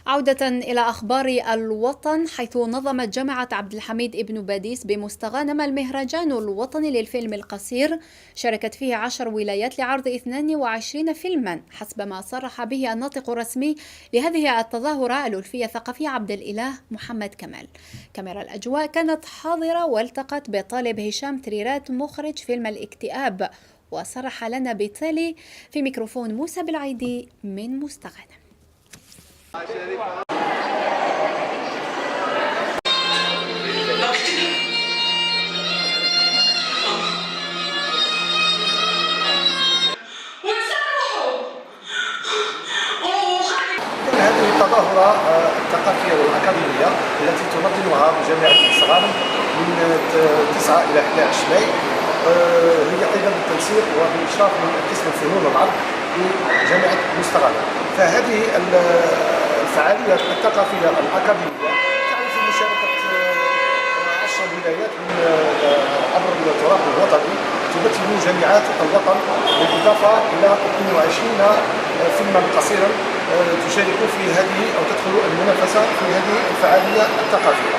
عودة إلى أخبار الوطن، حيث نظمت جامعة عبد الحميد ابن باديس بمستغانم المهرجان الوطني للفيلم القصير، شاركت فيه 10 ولايات لعرض 22 فيلما حسب ما صرح به الناطق الرسمي لهذه التظاهرة الألفية الثقافية عبد الإله محمد كمال. كاميرا الأجواء كانت حاضرة والتقت بطالب هشام تريرات مخرج فيلم الاكتئاب، وصرح لنا بالتالي في ميكروفون موسى بالعيدي من مستغانم. هذه التظاهرة الثقافية والأكاديمية التي تنظمها جامعة مستغانم من 9 إلى 11 ماي، هي أيضا بالتنسيق وبإشراف من قسم الفنون والعرض بجامعة مستغانم. فهذه الفعاليات الثقافية الأكاديمية تعني في مشاركة 10 ولايات عبر التراث الوطني تمثل جامعات الوطن، بالإضافة إلى 22 فيلما قصيرا تشارك في هذه أو تدخل المنافسة في هذه الفعالية الثقافية.